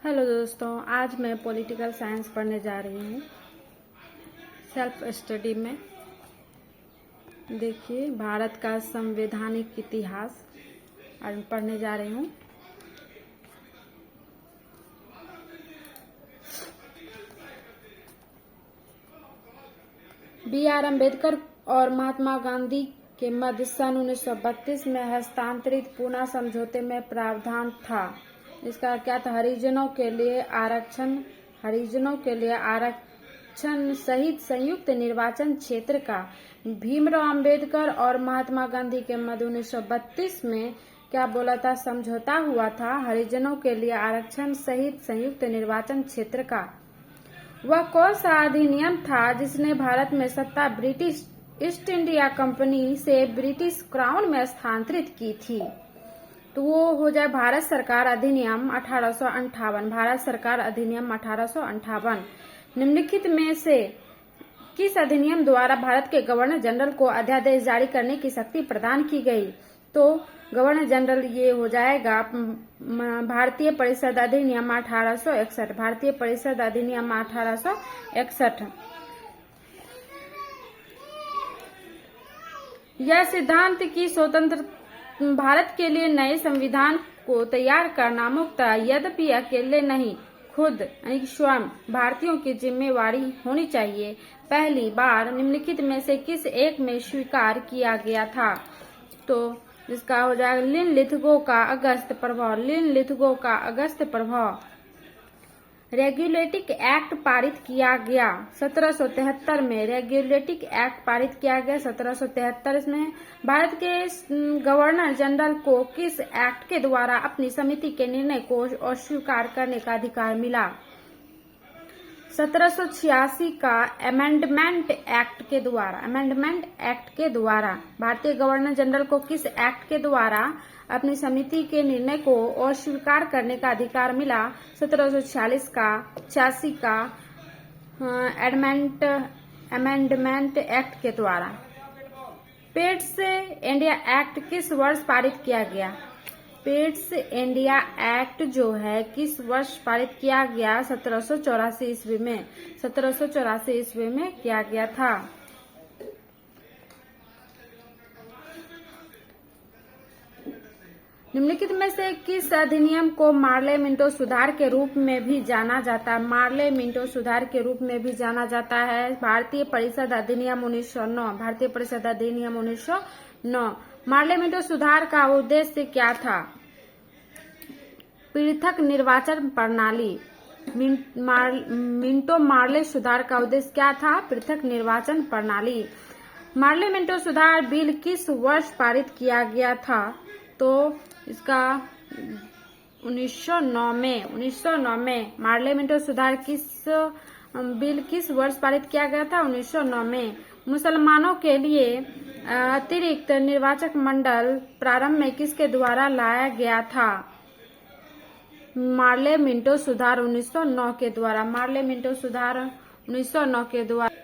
Hello दोस्तों, आज मैं पॉलिटिकल साइंस पढ़ने जा रही हूँ सेल्फ स्टडी में। देखिए, भारत का संवैधानिक इतिहास आज पढ़ने जा रही हूँ। B.R. अम्बेडकर और महात्मा गांधी के मध्य सन 1932 में हस्तांतरित पूना समझौते में प्रावधान था। इसका क्या था? हरिजनों के लिए आरक्षण सहित संयुक्त निर्वाचन क्षेत्र का। भीमराव अंबेडकर और महात्मा गांधी के मध्य 1932 में क्या बोला था? समझौता हुआ था हरिजनों के लिए आरक्षण सहित संयुक्त निर्वाचन क्षेत्र का। वह कौन सा अधिनियम था जिसने भारत में सत्ता ब्रिटिश ईस्ट इंडिया कंपनी से ब्रिटिश क्राउन में स्थानांतरित की थी? तो वो हो जाए भारत सरकार अधिनियम 1858। भारत सरकार अधिनियम 1858। निम्नलिखित में से किस अधिनियम द्वारा भारत के गवर्नर जनरल को अध्यादेश जारी करने की शक्ति प्रदान की गई? तो गवर्नर जनरल ये हो जाएगा भारतीय परिषद अधिनियम 1861। भारतीय परिषद अधिनियम 1861। यह सिद्धांत की स्वतंत्र भारत के लिए नए संविधान को तैयार करना मुक्त, यद्यपि अकेले नहीं, खुद स्वयं भारतीयों की जिम्मेवारी होनी चाहिए। पहली बार निम्नलिखित में से किस एक में स्वीकार किया गया था? तो इसका हो जाएगा लिन-लिथगो का अगस्त प्रभाव। लिन-लिथगो का अगस्त प्रभाव। रेगुलेटिंग एक्ट पारित किया गया 1773 में। रेगुलेटिंग एक्ट पारित किया गया 1773 में। भारत के गवर्नर जनरल को किस एक्ट के द्वारा अपनी समिति के निर्णय को अस्वीकार करने का अधिकार मिला? 1786 का अमेंडमेंट एक्ट के द्वारा। अमेंडमेंट एक्ट के द्वारा भारतीय गवर्नर जनरल को किस एक्ट के द्वारा अपनी समिति के निर्णय को अस्वीकार करने का अधिकार मिला? 1786 का अमेंडमेंट एक्ट के द्वारा। पेट्स इंडिया एक्ट किस वर्ष पारित किया गया? पेट्स इंडिया एक्ट जो है किस वर्ष पारित किया गया? 1784 ईस्वी में। 1784 ईस्वी में किया गया था। निम्नलिखित में से किस अधिनियम को मार्ले मिंटो सुधार के रूप में भी जाना जाता है? मार्ले मिंटो सुधार के रूप में भी जाना जाता है भारतीय परिषद अधिनियम 1909। भारतीय परिषद अधिनियम 1909। मार्ले मिंटो सुधार का उद्देश्य क्या था? पृथक निर्वाचन प्रणाली। मिंटो मार्ले सुधार का उद्देश्य क्या था? पृथक निर्वाचन प्रणाली। मार्ले मिंटो सुधार बिल किस वर्ष पारित किया गया था? तो इसका 1909 में। 1909 में मार्ले मिंटो सुधार बिल किस वर्ष पारित किया गया था? 1909 में। मुसलमानों के लिए अतिरिक्त निर्वाचक मंडल प्रारंभ में किसके द्वारा लाया गया था? मार्ले मिंटो सुधार 1909 के द्वारा। मार्ले मिंटो सुधार 1909 के द्वारा।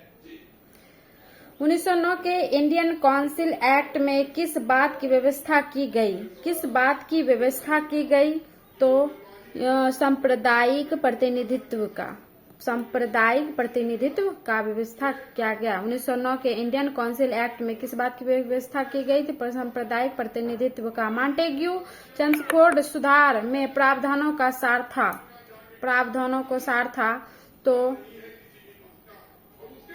1909 के इंडियन काउंसिल एक्ट में किस बात की व्यवस्था की गई? किस बात की व्यवस्था की गई? तो सांप्रदायिक प्रतिनिधित्व का। सांप्रदायिक प्रतिनिधित्व का व्यवस्था किया गया। 1909 के इंडियन काउंसिल एक्ट में किस बात की व्यवस्था की गई थी? सांप्रदायिक प्रतिनिधित्व का। मॉन्टेग्यू चेम्सफोर्ड सुधार में प्रावधानों का सार था। प्रावधानों को सार था। तो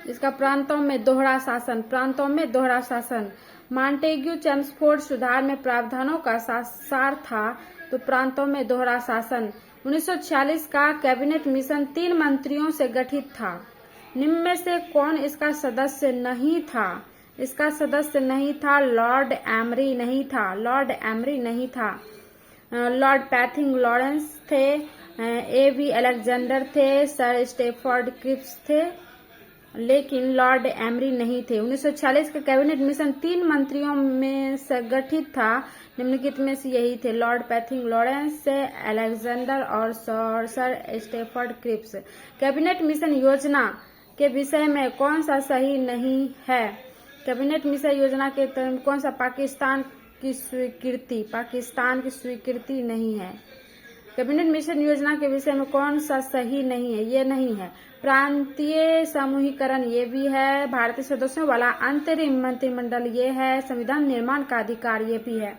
इसका प्रांतों में दोहरा शासन। प्रांतों में दोहरा शासन। मॉन्टेग्यू चेम्सफोर्ड सुधार में प्रावधानों का सार था। तो प्रांतों में दोहरा शासन। 1946 का कैबिनेट मिशन 3 मंत्रियों से गठित था। निम्न में से कौन इसका सदस्य नहीं था? इसका सदस्य नहीं था लॉर्ड एमरी नहीं था। लॉर्ड एमरी नहीं था। लॉर्ड पैथिंग लॉरेंस थे। A.V. अलेक्जेंडर थे। सर स्टेफर्ड क्रिप्स थे, लेकिन लॉर्ड एमरी नहीं थे। 1946 का कैबिनेट मिशन 3 मंत्रियों में से गठित था। निम्नलिखित में से यही थे लॉर्ड पैथिंग लॉरेंस, अलेक्जेंडर और sir Stafford Cripps. Cabinet mission योजना के विषय में कौन सा सही नहीं है? कैबिनेट मिशन योजना के तहत कौन सा? पाकिस्तान की स्वीकृति नहीं है। कैबिनेट मिशन योजना के विषय में कौन सा सही नहीं है? ये नहीं है। प्रांतीय समूहीकरण ये भी है। भारतीय सदस्यों वाला अंतरिम मंत्रिमंडल ये है। संविधान निर्माण का अधिकार ये भी है।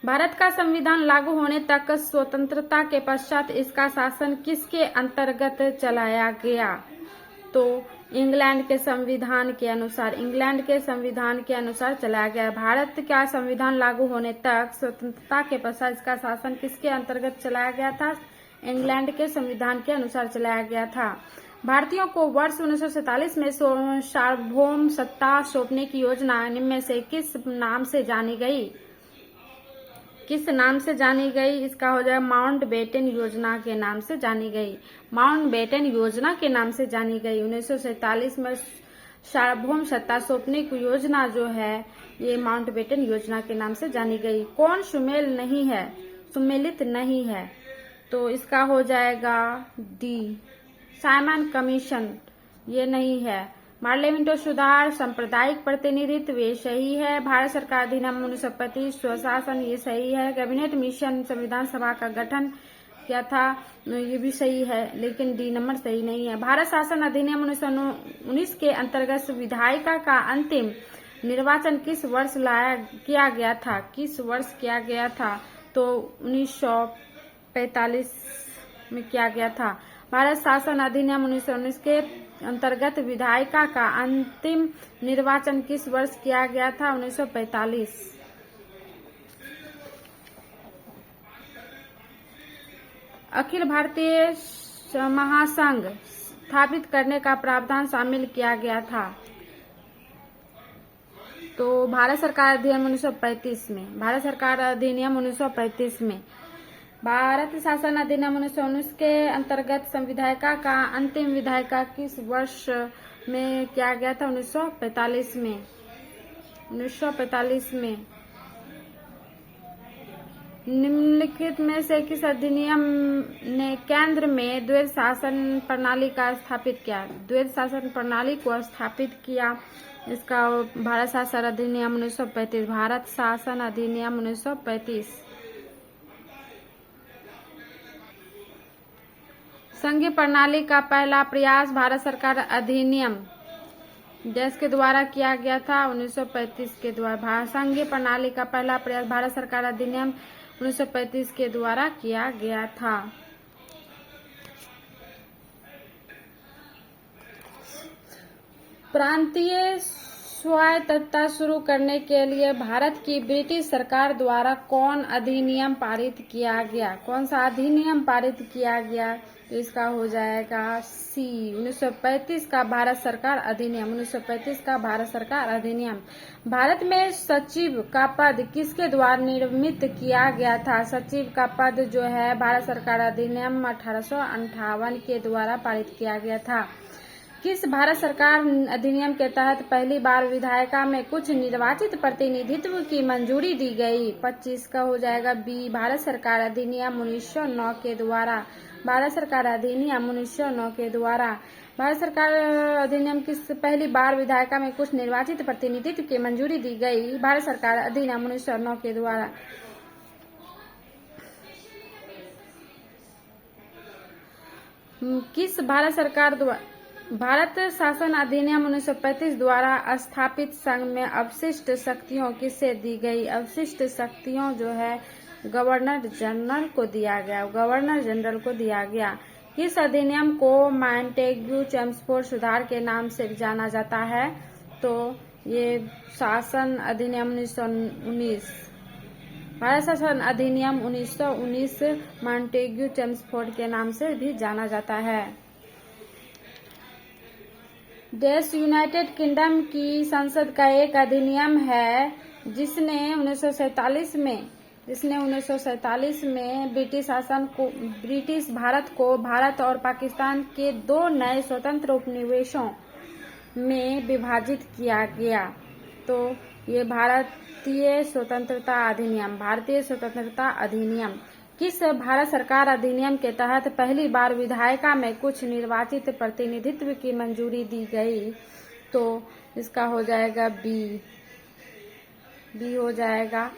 भारत का संविधान लागू होने तक स्वतंत्रता के पश्चात इसका शासन किसके अंतर्गत चलाया गया? तो इंग्लैंड के संविधान के अनुसार चलाया गया। भारत का संविधान लागू होने तक स्वतंत्रता के पश्चात इसका शासन किसके अंतर्गत चलाया गया था? इंग्लैंड के संविधान के अनुसार चलाया गया था। भारतीयों को वर्ष 1947 में सार्वभौम सत्ता सौंपने की योजना निम्न में से किस नाम से जानी गई? इसका हो जाएगा माउंटबेटन योजना के नाम से जानी गई। माउंटबेटन योजना के नाम से जानी गई। 1947 में सार्वभौम सत्ता सौंपने की योजना जो है ये माउंटबेटन योजना के नाम से जानी गई। कौन सुमेलित नहीं है? तो इसका हो जाएगा डी, साइमन कमीशन, ये नहीं है। पार्लियामेंट सुधार, सांप्रदायिक प्रतिनिधित्व ये सही है। भारत सरकार अधिनियम 1935, स्वशासन ये सही है। कैबिनेट मिशन संविधान सभा का गठन किया था, ये भी सही है, लेकिन डी नंबर सही नहीं है। भारत शासन अधिनियम 1919 के अंतर्गत विधायिका का अंतिम निर्वाचन किस वर्ष किया गया था? तो 1945 में किया गया था। भारत शासन अधिनियम 1919 के अंतर्गत विधायिका का अंतिम निर्वाचन किस वर्ष किया गया था? 1945। अखिल भारतीय महासंघ स्थापित करने का प्रावधान शामिल किया गया था। तो भारत सरकार अधिनियम 1935 में। भारत शासन अधिनियम 1919 के अंतर्गत संविधायिका का अंतिम विधायिका किस वर्ष में किया गया था? 1945 में। निम्नलिखित में से किस अधिनियम ने केंद्र में द्वैध शासन प्रणाली का स्थापित किया? द्वैध शासन प्रणाली को स्थापित किया। इसका भारत शासन अधिनियम 1935। भारत शासन अधिनियम 1935। संघीय प्रणाली का पहला प्रयास भारत सरकार अधिनियम देश के द्वारा किया गया था 1935 के द्वारा। संघीय प्रणाली का पहला प्रयास भारत सरकार अधिनियम 1935 के द्वारा किया गया था। प्रांतीय स्वायत्तता शुरू करने के लिए भारत की ब्रिटिश सरकार द्वारा कौन सा अधिनियम पारित किया गया? तो इसका हो जाएगा सी, 1935 का भारत सरकार अधिनियम। भारत में सचिव का पद किसके द्वारा निर्मित किया गया था? सचिव का पद जो है भारत सरकार अधिनियम 1858 के द्वारा पारित किया गया था। किस भारत सरकार अधिनियम के तहत पहली बार विधायिका में कुछ निर्वाचित प्रतिनिधित्व की मंजूरी दी गई? 25 का हो जाएगा बी, भारत सरकार अधिनियम 1909 के द्वारा। भारत सरकार अधिनियम 1909 के द्वारा। भारत सरकार अधिनियम किस पहली बार विधायिका में कुछ निर्वाचित प्रतिनिधित्व की मंजूरी दी गई? भारत सरकार अधिनियम 1909 के द्वारा। किस भारत शासन अधिनियम 1935 द्वारा स्थापित संघ में अवशिष्ट शक्तियों किसे दी गई? अवशिष्ट शक्तियों जो है गवर्नर जनरल को दिया गया। किस अधिनियम को मॉन्टेग्यू चेम्सफोर्ड सुधार के नाम से जाना जाता है? तो ये शासन अधिनियम 1919। भारत शासन अधिनियम 1919 मॉन्टेग्यू चेम्सफोर्ड के नाम से भी जाना जाता है। देश यूनाइटेड किंगडम की संसद का एक अधिनियम है जिसने 1947 में ब्रिटिश भारत को भारत और पाकिस्तान के 2 नए स्वतंत्र उपनिवेशों में विभाजित किया गया। तो ये भारतीय स्वतंत्रता अधिनियम। किस भारत सरकार अधिनियम के तहत पहली बार विधायिका में कुछ निर्वाचित प्रतिनिधित्व की मंजूरी दी गई? तो इसका हो जाएगा बी, बी हो जाएगा।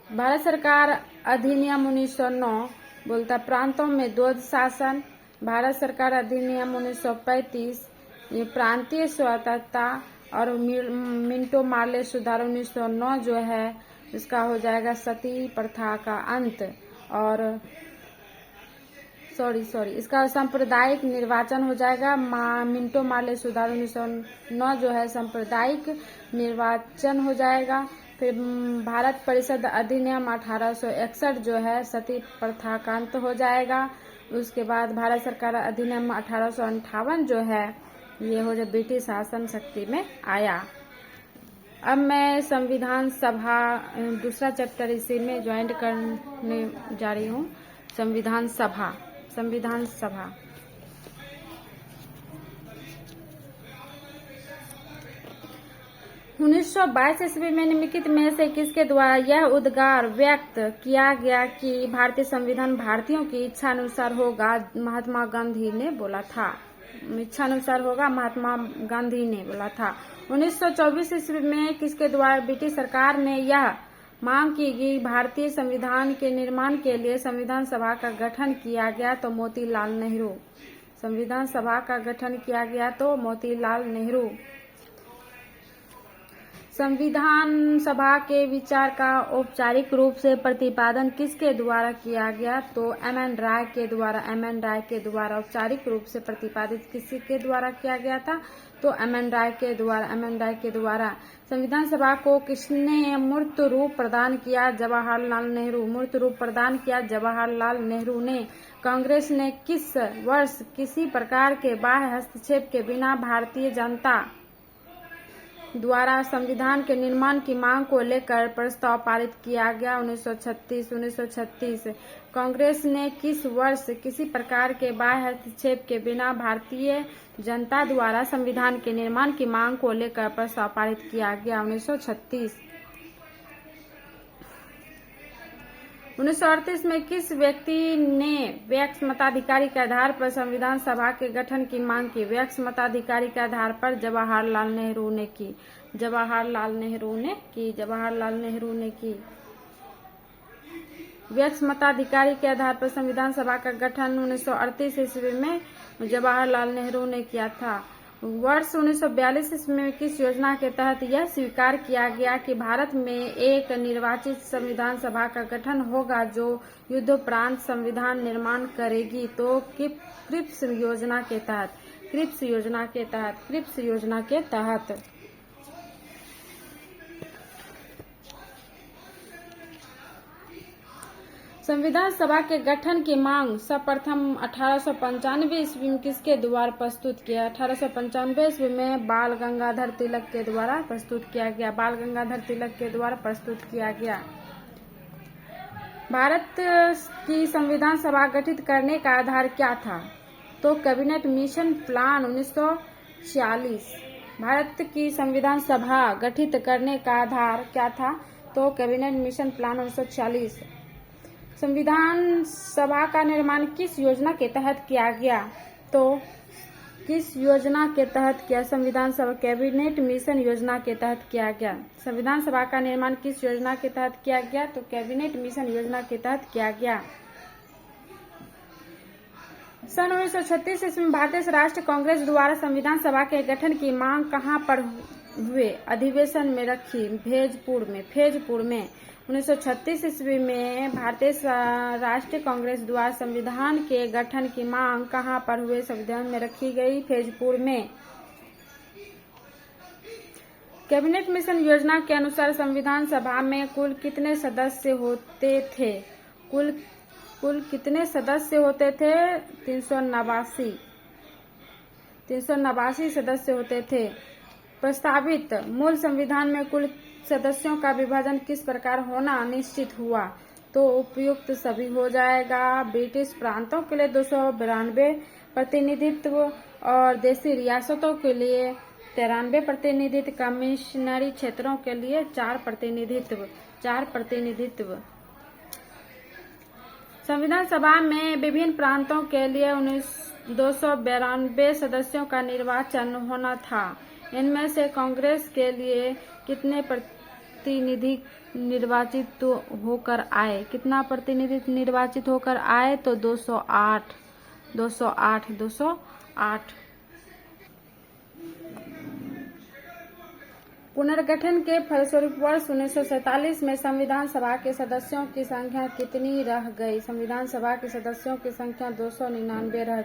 भारत सरकार अधिनियम 1909 बोलता प्रांतों में द्वैध शासन। भारत सरकार अधिनियम 1935 ये प्रांतीय स्वतंत्रता। और मिंटो मार्ले सुधार 1909 जो है इसका हो जाएगा सती प्रथा का अंत। और सॉरी इसका सांप्रदायिक निर्वाचन हो जाएगा। मिंटो मार्ले सुधार 1909 जो है सांप्रदायिक निर्वाचन हो जाएगा। फिर भारत परिषद अधिनियम 1861 जो है सती प्रथा का अंत हो जाएगा। उसके बाद भारत सरकार अधिनियम 1858 जो है ये हो जाए ब्रिटिश शासन शक्ति में आया। अब मैं संविधान सभा दूसरा चैप्टर इसी में ज्वाइन करने जा रही हूँ। संविधान सभा 1922 ईस्वी में निम्नलिखित में से किसके द्वारा यह उद्गार व्यक्त किया गया कि भारतीय संविधान भारतीयों की इच्छा अनुसार होगा? महात्मा गांधी ने बोला था। इच्छा अनुसार होगा, महात्मा गांधी ने बोला था। 1924 ईस्वी में किसके द्वारा ब्रिटिश सरकार ने यह मांग की कि भारतीय संविधान के निर्माण के लिए संविधान सभा का गठन किया गया? तो मोतीलाल नेहरू। संविधान सभा का गठन किया गया तो मोतीलाल नेहरू। संविधान सभा के विचार का औपचारिक रूप से प्रतिपादन किसके द्वारा किया गया? तो एम एन राय के द्वारा औपचारिक रूप से प्रतिपादित किसी के द्वारा किया गया था? तो एम एन राय के द्वारा। संविधान सभा को किसने मूर्त रूप प्रदान किया? जवाहरलाल नेहरू। मूर्त रूप प्रदान किया जवाहरलाल नेहरू ने। कांग्रेस ने किस वर्ष किसी प्रकार के बाह्य हस्तक्षेप के बिना भारतीय जनता द्वारा संविधान के निर्माण की मांग को लेकर प्रस्ताव पारित किया गया? 1936। कांग्रेस ने किस वर्ष किसी प्रकार के बाह्य हस्तक्षेप के बिना भारतीय जनता द्वारा संविधान के निर्माण की मांग को लेकर प्रस्ताव पारित किया गया? 1936। 1938 में किस व्यक्ति ने व्यक्ष मताधिकारी के आधार पर संविधान सभा के गठन की मांग की? व्यक्ष मताधिकारी के आधार पर जवाहरलाल नेहरू ने की। व्यक्ष मताधिकारी के आधार पर संविधान सभा का गठन 1938 ईस्वी में जवाहरलाल नेहरू ने किया था। वर्ष 1942 ईस्वी में किस योजना के तहत यह स्वीकार किया गया कि भारत में एक निर्वाचित संविधान सभा का गठन होगा जो युद्धोपरांत संविधान निर्माण करेगी? तो क्रिप्स योजना के तहत। संविधान सभा के गठन की मांग सर्वप्रथम 1895 ईस्वी में किसके द्वारा प्रस्तुत किया? 1895 ईस्वी में बाल गंगाधर तिलक के द्वारा प्रस्तुत किया गया। भारत की संविधान सभा गठित करने का आधार क्या था? तो कैबिनेट मिशन प्लान 1946। भारत की संविधान सभा गठित करने का आधार क्या था? तो कैबिनेट मिशन प्लान 1946। संविधान सभा का निर्माण किस योजना के तहत किया गया? तो किस योजना के तहत किया? संविधान सभा कैबिनेट मिशन योजना के तहत किया गया। संविधान सभा का निर्माण किस योजना के तहत किया गया? तो कैबिनेट मिशन योजना के तहत किया गया। सन 1936 ईस्वी में भारतीय राष्ट्रीय कांग्रेस द्वारा संविधान सभा के गठन की मांग कहां पर हुए अधिवेशन में रखी? फैजपुर में। 1936 ईस्वी में भारतीय राष्ट्रीय कांग्रेस द्वारा संविधान के गठन की मांग कहां पर हुए? संविधान में रखी गई फैजपुर में। कैबिनेट मिशन योजना के अनुसार संविधान सभा में कुल कितने सदस्य होते थे? कुल कितने सदस्य होते थे? 389 सदस्य होते थे। प्रस्तावित मूल संविधान में कुल सदस्यों का विभाजन किस प्रकार होना निश्चित हुआ? तो उपयुक्त सभी हो जाएगा। ब्रिटिश प्रांतों के लिए 292 प्रतिनिधित्व और देशी रियासतों के लिए 93 प्रतिनिधित्व, कमिश्नरी क्षेत्रों के लिए 4 प्रतिनिधित्व। संविधान सभा में विभिन्न प्रांतों के लिए 292 सदस्यों का निर्वाचन होना था। इनमें से कांग्रेस के लिए कितने प्रतिनिधि निर्वाचित होकर आए? कितना प्रतिनिधि निर्वाचित होकर आए? तो 208। पुनर्गठन के फलस्वरूप वर्ष 1947 में संविधान सभा के सदस्यों की संख्या कितनी रह गई? संविधान सभा के सदस्यों की संख्या 299 रह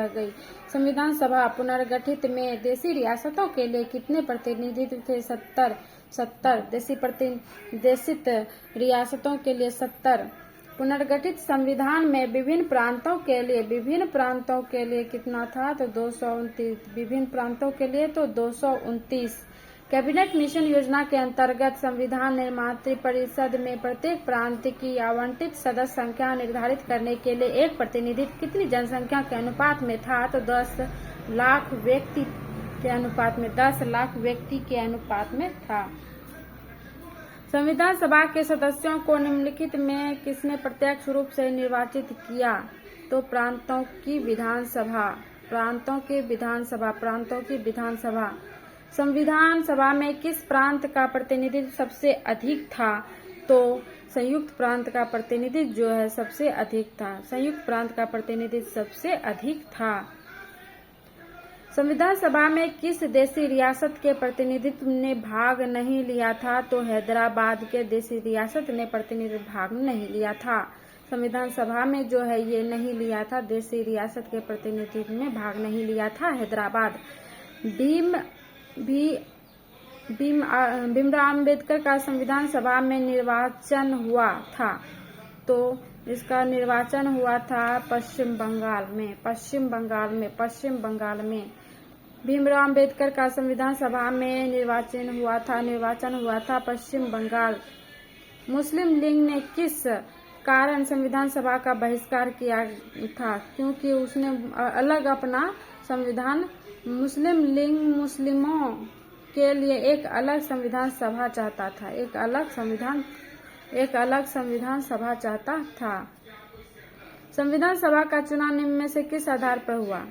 गई। संविधान सभा पुनर्गठित में देशी रियासतों के लिए कितने प्रतिनिधित्व थे? 70। देशित रियासतों के लिए 70। पुनर्गठित संविधान में विभिन्न प्रांतों के लिए कितना था? तो 229। विभिन्न प्रांतों के लिए तो 229। कैबिनेट मिशन योजना के अंतर्गत संविधान निर्मात्री परिषद में प्रत्येक प्रांत की आवंटित सदस्य संख्या निर्धारित करने के लिए एक प्रतिनिधि कितनी जनसंख्या के अनुपात में था? तो 10 लाख व्यक्ति के अनुपात में था। संविधान सभा के सदस्यों को निम्नलिखित में किसने प्रत्यक्ष रूप से निर्वाचित किया? तो प्रांतों की विधानसभा। संविधान सभा में किस प्रांत का प्रतिनिधित्व सबसे अधिक था? तो संयुक्त प्रांत का प्रतिनिधित्व जो है सबसे अधिक था। संविधान सभा में किस देशी रियासत के प्रतिनिधित्व ने भाग नहीं लिया था? तो हैदराबाद के देशी रियासत ने प्रतिनिधित्व भाग नहीं लिया था। संविधान सभा में जो है ये नहीं लिया था, देशी रियासत के प्रतिनिधित्व में भाग नहीं लिया था हैदराबाद। भीमराव अंबेडकर का संविधान सभा में निर्वाचन हुआ था, तो इसका निर्वाचन हुआ था पश्चिम बंगाल में। भीमराव अंबेडकर का संविधान सभा में निर्वाचन हुआ था पश्चिम बंगाल। मुस्लिम लीग ने किस कारण संविधान सभा का बहिष्कार किया था? क्योंकि उसने अलग अपना संविधान, मुस्लिम लीग मुस्लिमों के लिए एक अलग संविधान सभा चाहता था, एक अलग संविधान सभा चाहता था। संविधान सभा का चुनाव निम्न में से किस आधार पर हुआ?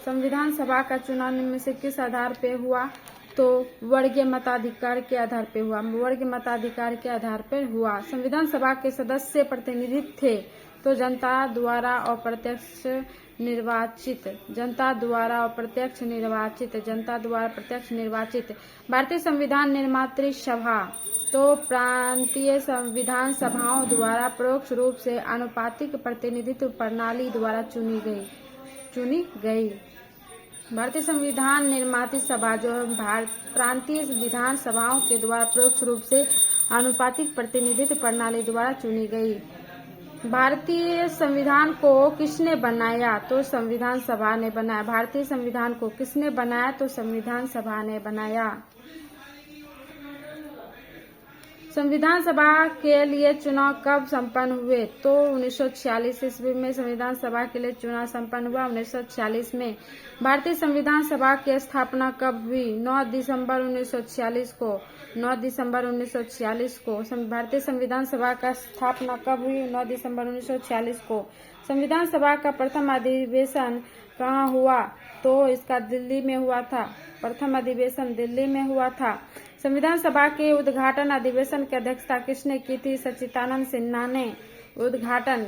संविधान सभा का चुनाव निम्न में से किस आधार पर हुआ? तो वर्गीय मताधिकार के आधार पर हुआ। संविधान सभा के सदस्य प्रतिनिधित्व थे, तो जनता द्वारा अप्रत्यक्ष निर्वाचित। भारतीय संविधान निर्मात्री सभा, तो प्रांतीय विधान सभाओं द्वारा परोक्ष रूप से आनुपातिक प्रतिनिधित्व प्रणाली द्वारा चुनी गई। भारतीय संविधान निर्मात्री सभा जो प्रांतीय विधान सभाओं के द्वारा परोक्ष रूप से आनुपातिक प्रतिनिधित्व प्रणाली द्वारा चुनी गई। भारतीय संविधान को किसने बनाया? तो संविधान सभा ने बनाया। भारतीय संविधान को किसने बनाया? तो संविधान सभा ने बनाया। संविधान सभा के लिए चुनाव कब संपन्न हुए? तो 1946 ईस्वी में संविधान सभा के लिए चुनाव संपन्न हुआ। 1946 में। भारतीय संविधान सभा की स्थापना कब हुई? 9 दिसंबर 1946 को। भारतीय संविधान सभा का स्थापना कब हुई? 9 दिसंबर 1946 को। संविधान सभा का प्रथम अधिवेशन कहाँ हुआ? तो इसका दिल्ली में हुआ था। प्रथम अधिवेशन दिल्ली में हुआ था। संविधान सभा के उद्घाटन अधिवेशन की अध्यक्षता किसने की थी? सच्चिदानंद सिन्हा ने।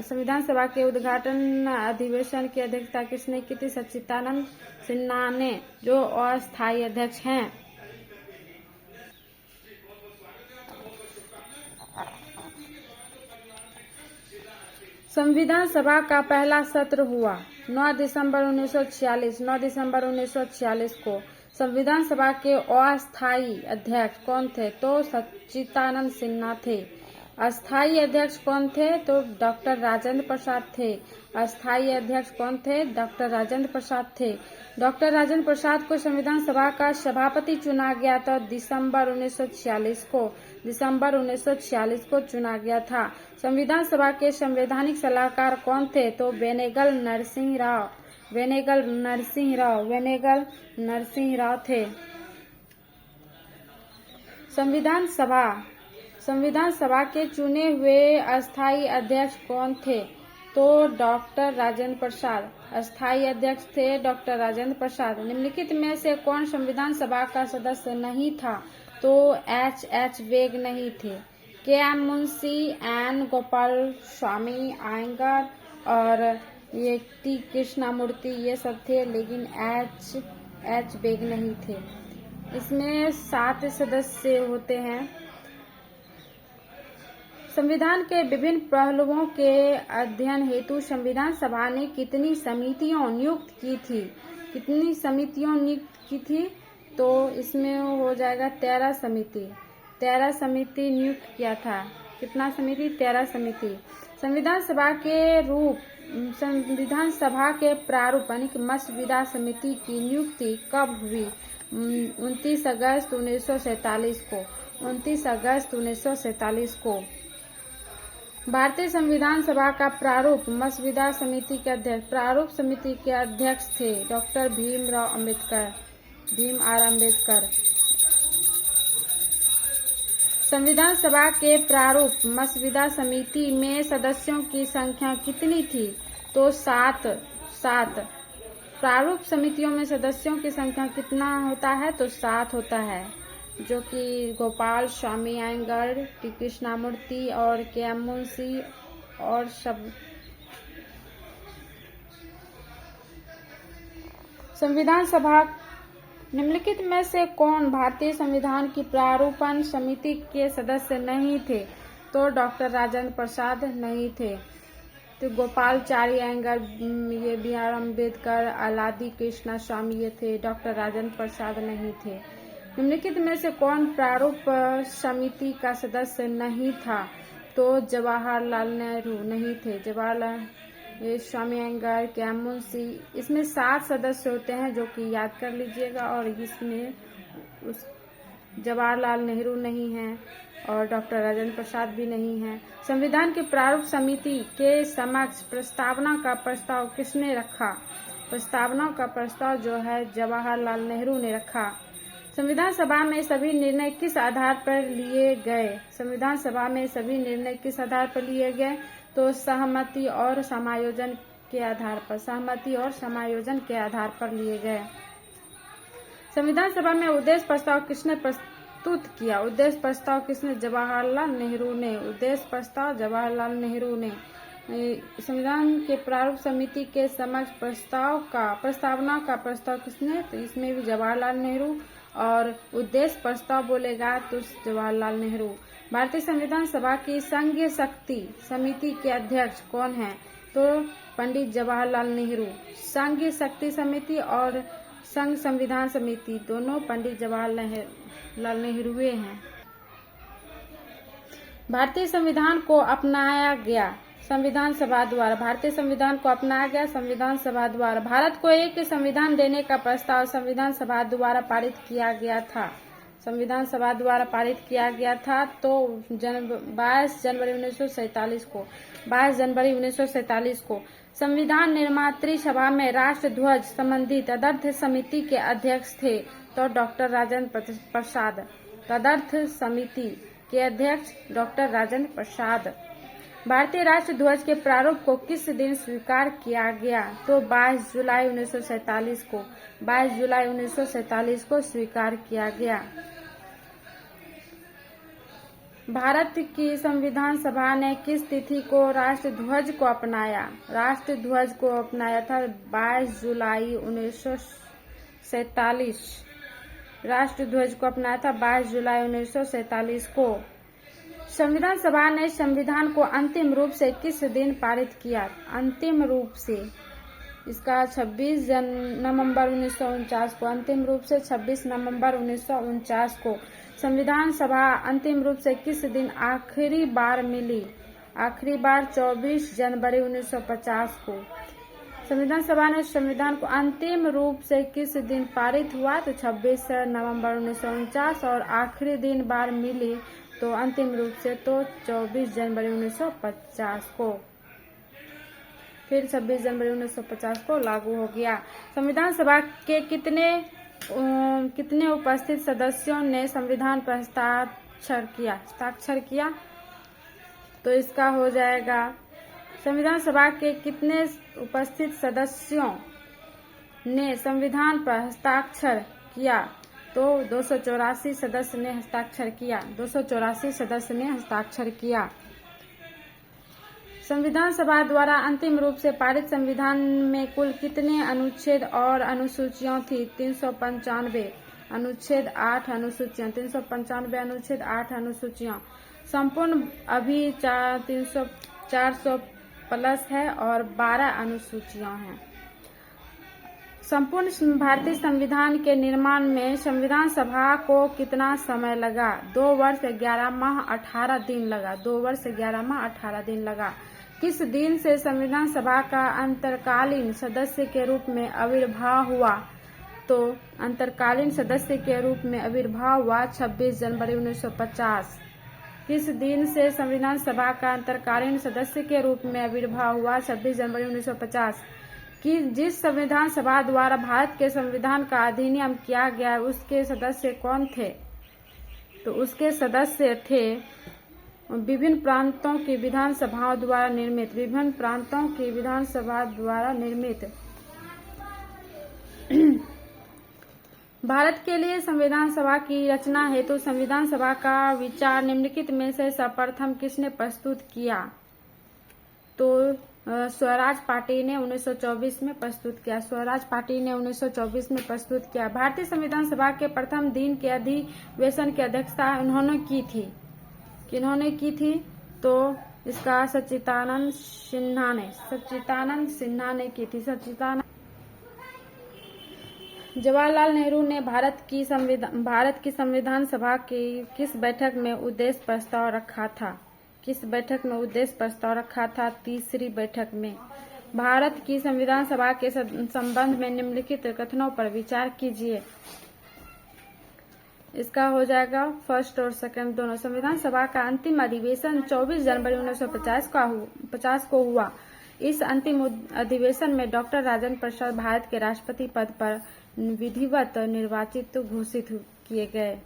संविधान सभा के उद्घाटन अधिवेशन की अध्यक्षता किसने की थी? सच्चिदानंद सिन्हा ने, जो अस्थायी अध्यक्ष हैं। संविधान सभा का पहला सत्र हुआ 9 दिसंबर 1946 को। संविधान सभा के अस्थायी अध्यक्ष कौन थे? तो सच्चिदानंद सिन्हा थे। अस्थायी अध्यक्ष कौन थे? तो डॉक्टर राजेंद्र प्रसाद थे। अस्थायी अध्यक्ष कौन थे? डॉक्टर राजेंद्र प्रसाद थे। डॉक्टर राजेंद्र प्रसाद को संविधान सभा का सभापति चुना गया था दिसंबर 1946 को चुना गया था। संविधान सभा के संवैधानिक सलाहकार कौन थे? तो बेनेगल नरसिंह राव थे। संविधान सभा के चुने हुए अस्थायी अध्यक्ष कौन थे? तो डॉक्टर राजेंद्र प्रसाद। अस्थायी अध्यक्ष थे डॉक्टर राजेंद्र प्रसाद। निम्नलिखित में से कौन संविधान सभा का सदस्य नहीं था? तो H वेग नहीं थे। KM मुंशी, N गोपाल स्वामी अयंगार और ये T कृष्णामूर्ति ये सब थे, लेकिन H वेग नहीं थे। इसमें 7 सदस्य होते हैं। संविधान के विभिन्न पहलुओं के अध्ययन हेतु संविधान सभा ने कितनी समितियां नियुक्त की थी? तो इसमें हो जाएगा 13 समिति नियुक्त किया था। कितना समिति? 13 समिति। संविधान सभा के प्रारूप यानी कि मसविदा समिति की नियुक्ति कब हुई? 29 अगस्त 1947 को। भारतीय संविधान सभा का प्रारूप मसविदा समिति के अध्यक्ष थे डॉक्टर भीम आर अम्बेडकर। संविधान सभा के प्रारूप मसविदा समिति में सदस्यों की संख्या कितनी थी? तो 7। प्रारूप समितियों में सदस्यों की संख्या कितना होता है? तो 7 होता है, जो कि गोपाल स्वामी अयंगार, टी कृष्णामूर्ति और KM मुंशी और सब। संविधान सभा निम्नलिखित में से कौन भारतीय संविधान की प्रारूपण समिति के सदस्य नहीं थे? तो डॉक्टर राजेंद्र प्रसाद नहीं थे। तो गोपालचारी अयंगार, ये BR अम्बेडकर, अलादी कृष्णा स्वामी ये थे। डॉक्टर राजेंद्र प्रसाद नहीं थे। निम्नलिखित में से कौन प्रारूप समिति का सदस्य नहीं था? तो जवाहरलाल नेहरू नहीं थे। जवाहरलाल, ये स्वामी अयंगार, KM मुंशी, इसमें 7 सदस्य होते हैं, जो कि याद कर लीजिएगा। और इसमें जवाहरलाल नेहरू नहीं है और डॉक्टर राजेंद्र प्रसाद भी नहीं है। संविधान की प्रारूप समिति के समक्ष प्रस्तावना का प्रस्ताव किसने रखा? प्रस्तावना का प्रस्ताव जो है जवाहरलाल नेहरू ने रखा। संविधान सभा में सभी निर्णय किस आधार पर लिए गए? संविधान सभा में सभी निर्णय किस आधार पर लिए गए? तो सहमति और समायोजन के आधार पर लिए गए। संविधान सभा में उद्देश्य प्रस्ताव किसने प्रस्तुत किया? उद्देश्य प्रस्ताव किसने? जवाहरलाल नेहरू ने। उद्देश्य प्रस्ताव जवाहरलाल नेहरू ने। संविधान के प्रारूप समिति के समक्ष प्रस्तावना का प्रस्ताव किसने? तो इसमें भी जवाहरलाल नेहरू। और उद्देश्य प्रस्ताव बोलेगा तो जवाहरलाल नेहरू। भारतीय संविधान सभा की संघीय शक्ति समिति के अध्यक्ष कौन है? तो पंडित जवाहरलाल नेहरू। संघीय शक्ति समिति और संघ संविधान समिति दोनों पंडित जवाहरलाल नेहरू हैं। भारतीय संविधान को अपनाया गया संविधान सभा द्वारा। भारतीय संविधान को अपनाया गया संविधान सभा द्वारा। भारत को एक संविधान देने का प्रस्ताव संविधान सभा द्वारा पारित किया गया था। संविधान सभा द्वारा पारित किया गया था तो 22 जनवरी 1947 को। संविधान निर्मात्री सभा में राष्ट्र ध्वज संबंधी तदर्थ समिति के अध्यक्ष थे तो डॉक्टर राजेंद्र प्रसाद। तदर्थ समिति के अध्यक्ष डॉक्टर राजेंद्र प्रसाद। भारतीय राष्ट्र ध्वज के प्रारूप को किस दिन स्वीकार किया गया? तो 22 जुलाई 1947 को। 22 जुलाई 1947 को स्वीकार किया गया। भारत की संविधान सभा ने किस तिथि को राष्ट्र ध्वज को अपनाया? राष्ट्र ध्वज को अपनाया था 22 जुलाई 1947। राष्ट्र ध्वज को अपनाया था 22 जुलाई 1947 को। संविधान सभा ने संविधान को अंतिम रूप से किस दिन पारित किया? अंतिम रूप से इसका 26 नवंबर 1949 को। अंतिम रूप से 26 नवंबर 1949 को। संविधान सभा अंतिम रूप से किस दिन आखिरी बार मिली? आखिरी बार 24 जनवरी 1950 को। संविधान सभा ने संविधान को अंतिम रूप से किस दिन पारित हुआ? तो 26 नवंबर 1949। और आखिरी दिन बार मिली तो अंतिम रूप से तो 24 जनवरी 1950 को। फिर 26 जनवरी 1950 को लागू हो गया। संविधान सभा के कितने उपस्थित सदस्यों ने संविधान पर हस्ताक्षर किया? तो इसका हो जाएगा संविधान सभा के कितने उपस्थित सदस्यों ने संविधान पर हस्ताक्षर किया? तो 284 सदस्य ने हस्ताक्षर किया। 284 सदस्य ने हस्ताक्षर किया। संविधान सभा द्वारा अंतिम रूप से पारित संविधान में कुल कितने अनुच्छेद और अनुसूचियां थी? 395 अनुच्छेद, 8 अनुसूचियां। 395 अनुच्छेद, 8 अनुसूचियां। संपूर्ण अभी 400 प्लस है और 12 अनुसूचियां हैं। संपूर्ण भारतीय संविधान के निर्माण में संविधान सभा को कितना समय लगा? 2 वर्ष 11 माह 18 दिन लगा। 2 वर्ष 11 माह 18 दिन लगा। किस दिन से संविधान सभा का अंतरकालीन सदस्य के रूप में आविर्भाव हुआ? तो अंतरकालीन सदस्य के रूप में आविर्भाव हुआ 26 जनवरी 1950। किस दिन से संविधान सभा का अंतरकालीन सदस्य के रूप में आविर्भाव हुआ? 26 जनवरी 1950। कि जिस संविधान सभा द्वारा भारत के संविधान का अधिनियम किया गया उसके सदस्य कौन थे? तो उसके सदस्य थे विभिन्न प्रांतों की विधानसभाओं द्वारा निर्मित। विभिन्न प्रांतों की विधानसभा द्वारा निर्मित। भारत के लिए संविधान सभा की रचना हेतु संविधान सभा का विचार निम्नलिखित में से सर्वप्रथम किसने प्रस्तुत किया? तो स्वराज पार्टी ने 1924 में प्रस्तुत किया। स्वराज पार्टी ने 1924 में प्रस्तुत किया। भारतीय संविधान सभा के प्रथम दिन के अधिवेशन की अध्यक्षता उन्होंने की थी। किन्होंने की थी? तो इसका सच्चिदानंद सिन्हा ने की थी। जवाहरलाल नेहरू ने भारत की संविधान सभा की किस बैठक में उद्देश्य प्रस्ताव रखा था? किस बैठक में उद्देश्य प्रस्ताव रखा था? तीसरी बैठक में। भारत की संविधान सभा के संबंध में निम्नलिखित कथनों पर विचार कीजिए। इसका हो जाएगा फर्स्ट और सेकंड दोनों। संविधान सभा का अंतिम अधिवेशन 24 जनवरी 1950 को हुआ। इस अंतिम अधिवेशन में डॉक्टर राजेंद्र प्रसाद भारत के राष्ट्रपति पद पर विधिवत निर्वाचित घोषित किए गए।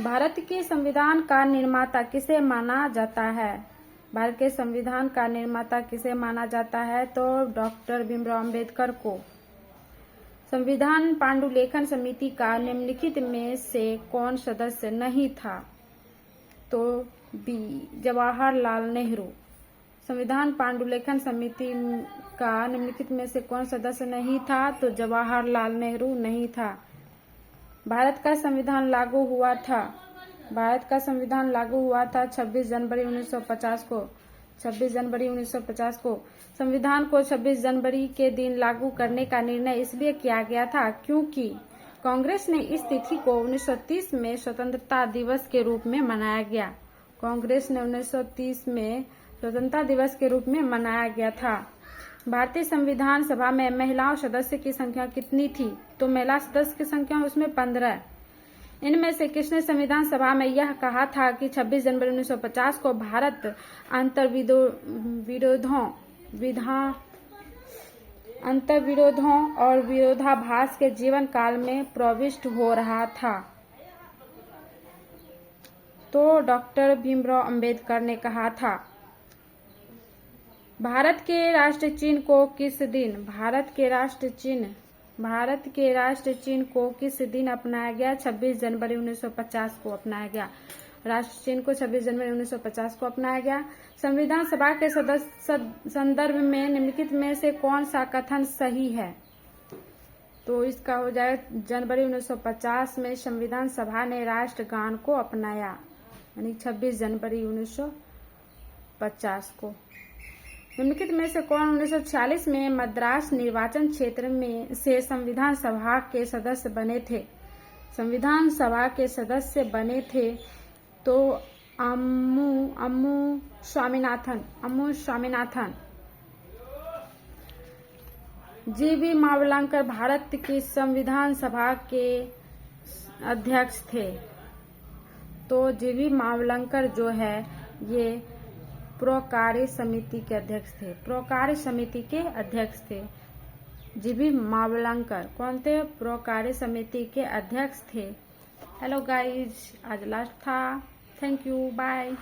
भारत के संविधान का निर्माता किसे माना जाता है? भारत के संविधान का निर्माता किसे माना जाता है? तो डॉक्टर भीमराव अंबेडकर को। संविधान पांडुलेखन समिति का निम्नलिखित में से कौन सदस्य नहीं था? तो बी जवाहरलाल नेहरू। संविधान पांडुलेखन समिति का निम्नलिखित में से कौन सदस्य नहीं था? तो जवाहरलाल नेहरू नहीं था। भारत का संविधान लागू हुआ था। भारत का संविधान लागू हुआ था 26 जनवरी 1950 को। 26 जनवरी 1950 को। संविधान को 26 जनवरी के दिन लागू करने का निर्णय इसलिए किया गया था क्योंकि कांग्रेस ने इस तिथि को 1930 में स्वतंत्रता दिवस के रूप में मनाया गया। कांग्रेस ने 1930 में स्वतंत्रता दिवस के रूप में मनाया गया था। भारतीय संविधान सभा में महिलाओं सदस्य की संख्या कितनी थी? तो महिला सदस्य की संख्या उसमें 15। इनमें से किसने संविधान सभा में यह कहा था कि 26 जनवरी 1950 को भारत अंतर्विरोधों और विरोधाभास के जीवन काल में प्रविष्ट हो रहा था? तो डॉक्टर भीमराव अंबेडकर ने कहा था। भारत के राष्ट्र चिन्ह को किस दिन को किस दिन अपनाया गया? 26 जनवरी 1950 को अपनाया गया। राष्ट्र चिन्ह को 26 जनवरी 1950 को अपनाया गया। संविधान सभा के संदर्भ में निम्नलिखित में से कौन सा कथन सही है? तो इसका हो जाएगा जनवरी 1950 में संविधान सभा ने राष्ट्रगान को अपनाया, यानी 26 जनवरी 1950 को। निम्नलिखित में से कौन 1946 में मद्रास निर्वाचन क्षेत्र में से संविधान सभा के सदस्य बने थे? संविधान सभा के सदस्य बने थे तो अम्मू स्वामीनाथन। जी.बी. मावलंकर भारत की संविधान सभा के अध्यक्ष थे। तो जी.बी. मावलंकर जो है ये प्रोकार्य समिति के अध्यक्ष थे। प्रोकार्य समिति के अध्यक्ष थे जी.बी. मावलंकर। कौन थे? प्रोकार्य समिति के अध्यक्ष थे। हेलो गाइज, आज लास्ट था। Thank you, bye.